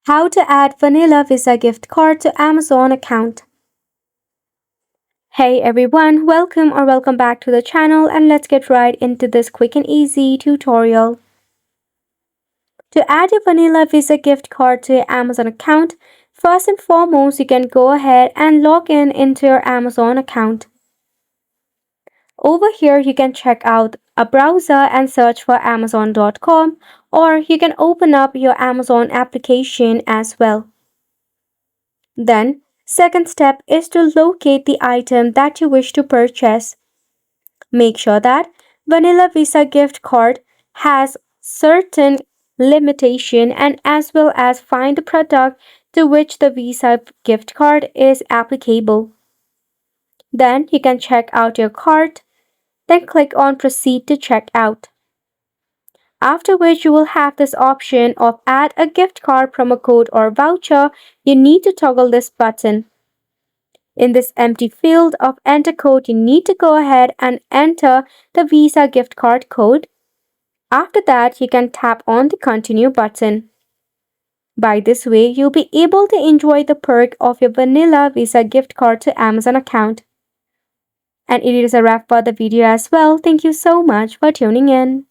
How to add Vanilla Visa gift card to Amazon account. Hey everyone, welcome back to the channel, and let's get right into this quick and easy tutorial. To add your Vanilla Visa gift card to your Amazon account, first and foremost you can go ahead and log in into your Amazon account. Over here you can check out a browser and search for amazon.com, or you can open up your Amazon application as well. Then, second step is to locate the item that you wish to purchase. Make sure that Vanilla Visa gift card has certain limitation, and as well as find the product to which the Visa gift card is applicable. Then you can check out your cart, then click on proceed to check out. After which you will have this option of add a gift card, promo code or voucher. You need to toggle this button. In this empty field of enter code, you need to go ahead and enter the Visa gift card code. After that, you can tap on the continue button. By this way, you'll be able to enjoy the perk of your Vanilla Visa gift card to Amazon account. And it is a wrap for the video as well. Thank you so much for tuning in.